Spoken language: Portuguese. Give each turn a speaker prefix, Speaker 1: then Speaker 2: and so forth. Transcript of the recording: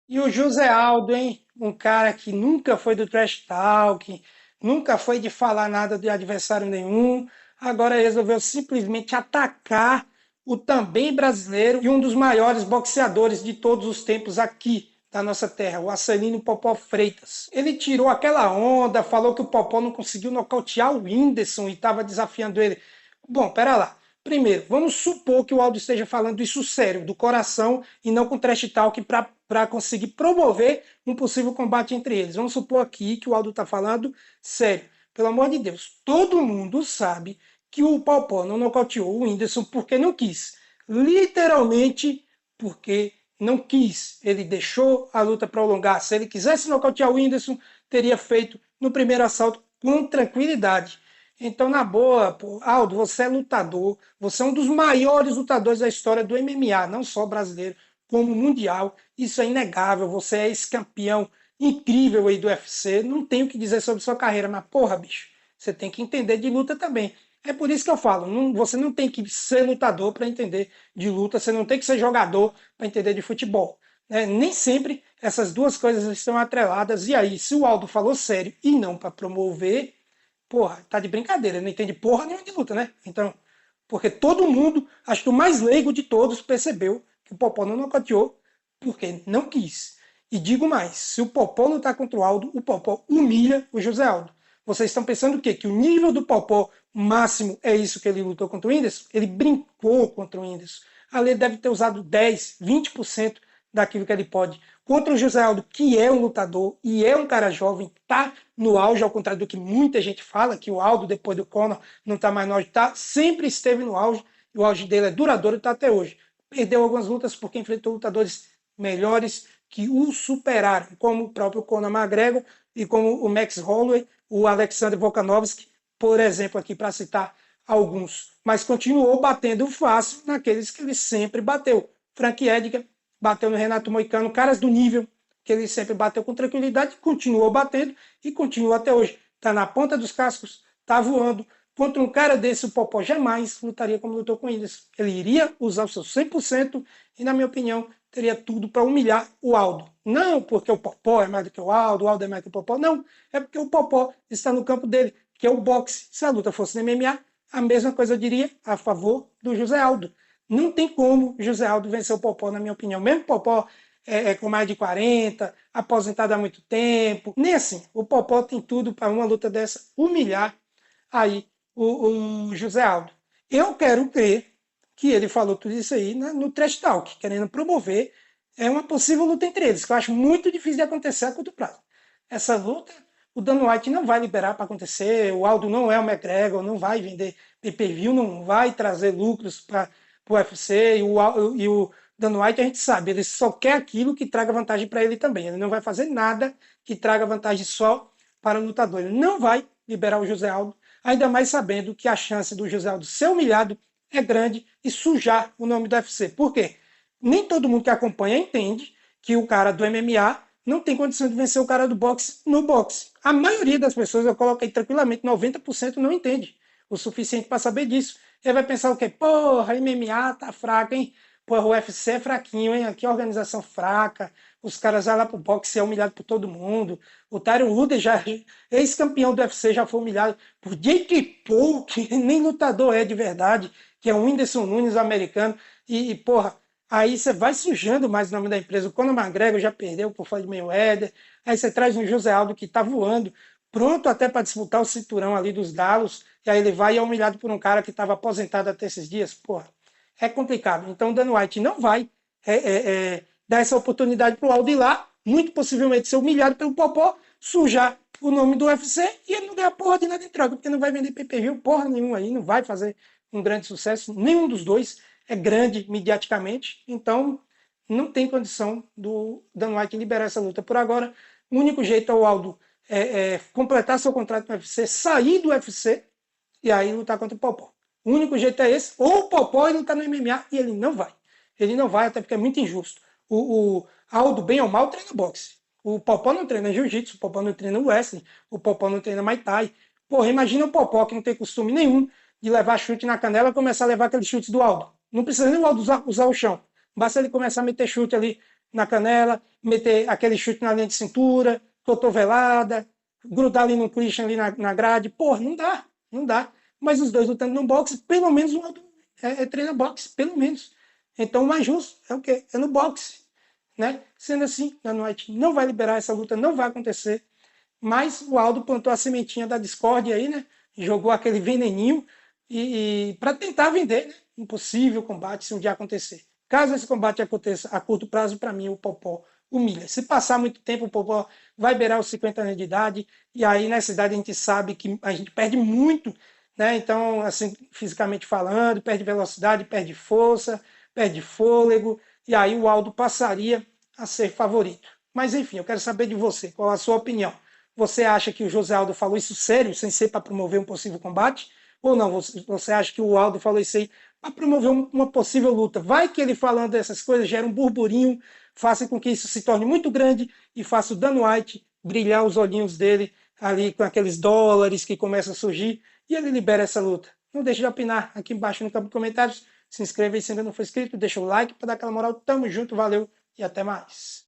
Speaker 1: E o José Aldo, hein? Um cara que nunca foi do trash talk, nunca foi de falar nada de adversário nenhum, agora resolveu simplesmente atacar o também brasileiro e um dos maiores boxeadores de todos os tempos aqui da nossa terra, o Acelino Popó Freitas. Ele tirou aquela onda, falou que o Popó não conseguiu nocautear o Whindersson e estava desafiando ele. Bom, pera lá. Primeiro, vamos supor que o Aldo esteja falando isso sério, do coração, e não com trash talk para conseguir promover um possível combate entre eles. Vamos supor aqui que o Aldo está falando sério. Pelo amor de Deus, todo mundo sabe que o Popó não nocauteou o Whindersson porque não quis. Literalmente porque não quis. Ele deixou a luta prolongar. Se ele quisesse nocautear o Whindersson, teria feito no primeiro assalto com tranquilidade. Então, na boa, pô, Aldo, você é lutador, você é um dos maiores lutadores da história do MMA, não só brasileiro, como mundial. Isso é inegável, você é esse campeão incrível aí do UFC. Não tenho o que dizer sobre sua carreira, mas porra, bicho, você tem que entender de luta também. É por isso que eu falo, você não tem que ser lutador para entender de luta, você não tem que ser jogador para entender de futebol. Né? Nem sempre essas duas coisas estão atreladas. E aí, se o Aldo falou sério e não para promover, porra, tá de brincadeira, ele não entende porra nenhuma de luta, né? Então, porque todo mundo, acho que o mais leigo de todos, percebeu que o Popó não nocauteou porque não quis. E digo mais, se o Popó lutar contra o Aldo, o Popó humilha o José Aldo. Vocês estão pensando o quê? Que o nível do Popó máximo é isso que ele lutou contra o Whindersson? Ele brincou contra o Whindersson. Ali ele deve ter usado 10, 20% daquilo que ele pode. Contra o José Aldo, que é um lutador e é um cara jovem, tá no auge, ao contrário do que muita gente fala, que o Aldo, depois do Conor, não tá mais no auge, tá, sempre esteve no auge, e o auge dele é duradouro e tá até hoje. Perdeu algumas lutas porque enfrentou lutadores melhores que o superaram, como o próprio Conor McGregor e como o Max Holloway, o Alexander Volkanovski, por exemplo, aqui para citar alguns. Mas continuou batendo fácil naqueles que ele sempre bateu. Frank Edgar bateu no Renato Moicano, caras do nível que ele sempre bateu com tranquilidade, continuou batendo e continua até hoje. Está na ponta dos cascos, está voando. Contra um cara desse, o Popó jamais lutaria como lutou com o Whindersson. Ele iria usar o seu 100% e, na minha opinião, teria tudo para humilhar o Aldo. Não porque o Popó é mais do que o Aldo é mais do que o Popó. Não, é porque o Popó está no campo dele, que é o boxe. Se a luta fosse no MMA, a mesma coisa eu diria a favor do José Aldo. Não tem como José Aldo vencer o Popó, na minha opinião. Mesmo o Popó com mais de 40, aposentado há muito tempo. Nem assim. O Popó tem tudo para uma luta dessa humilhar aí o José Aldo. Eu quero crer que ele falou tudo isso aí no Trash Talk, querendo promover uma possível luta entre eles, que eu acho muito difícil de acontecer a curto prazo. Essa luta, o Dan White não vai liberar para acontecer, o Aldo não é o McGregor, não vai vender pay-per-view, não vai trazer lucros para o UFC, e o Dan White a gente sabe, ele só quer aquilo que traga vantagem para ele também, ele não vai fazer nada que traga vantagem só para o lutador, ele não vai liberar o José Aldo, ainda mais sabendo que a chance do José Aldo ser humilhado é grande e sujar o nome do UFC. Por quê? Nem todo mundo que acompanha entende que o cara do MMA não tem condição de vencer o cara do boxe no boxe. A maioria das pessoas, eu coloquei tranquilamente, 90% não entende o suficiente para saber disso. Ele vai pensar o quê? Porra, MMA tá fraca, hein? Porra, o UFC é fraquinho, hein? Aqui a organização fraca. Os caras vão lá pro boxe e é humilhado por todo mundo. O Tyron Woodley, já ex-campeão do UFC, já foi humilhado por Jake Paul, que nem lutador é de verdade, que é o Whindersson Nunes americano. Porra, aí você vai sujando mais o nome da empresa. O Conor McGregor já perdeu por Floyd Mayweather. Aí você traz um José Aldo que tá voando, pronto até para disputar o cinturão ali dos Galos. E aí ele vai e é humilhado por um cara que estava aposentado até esses dias. Porra, é complicado. Então o Dan White não vai dar essa oportunidade para o Aldo ir lá, muito possivelmente ser humilhado pelo Popó, sujar o nome do UFC e ele não ganha porra de nada em troca, porque não vai vender pay-per-view porra nenhuma aí, não vai fazer um grande sucesso, nenhum dos dois é grande mediaticamente, então não tem condição do Dan White liberar essa luta por agora. O único jeito é o Aldo completar seu contrato no UFC, sair do UFC e aí lutar contra o Popó. O único jeito é esse, ou o Popó ele lutar no MMA e ele não vai. Ele não vai, até porque é muito injusto. O Aldo, bem ou mal, treina boxe. O Popó não treina jiu-jitsu, o Popó não treina wrestling, o Popó não treina Muay Thai. Porra, imagina o Popó que não tem costume nenhum de levar chute na canela e começar a levar aqueles chutes do Aldo. Não precisa nem o Aldo usar o chão. Basta ele começar a meter chute ali na canela, meter aquele chute na linha de cintura, cotovelada, grudar ali no Christian, ali na grade. Porra, não dá, não dá. Mas os dois lutando no boxe, pelo menos o Aldo treina boxe, pelo menos. Então o mais justo é o quê? É no boxe. Né? Sendo assim, Dana White não vai liberar essa luta, não vai acontecer. Mas o Aldo plantou a sementinha da discórdia aí, né? Jogou aquele veneninho e para tentar vender, né? Impossível combate se um dia acontecer. Caso esse combate aconteça a curto prazo, para mim o Popó humilha. Se passar muito tempo, o Popó vai beirar os 50 anos de idade, e aí nessa idade a gente sabe que a gente perde muito, né? Então, assim, fisicamente falando, perde velocidade, perde força, perde fôlego, e aí o Aldo passaria a ser favorito. Mas enfim, eu quero saber de você, qual a sua opinião? Você acha que o José Aldo falou isso sério, sem ser para promover um possível combate? Ou não? Você acha que o Aldo falou isso aí para promover uma possível luta? Vai que ele falando dessas coisas gera um burburinho, faça com que isso se torne muito grande e faça o Dana White brilhar os olhinhos dele ali com aqueles dólares que começam a surgir e ele libera essa luta. Não deixe de opinar aqui embaixo no campo de comentários. Se inscreva aí se ainda não for inscrito, deixa o like para dar aquela moral. Tamo junto, valeu e até mais.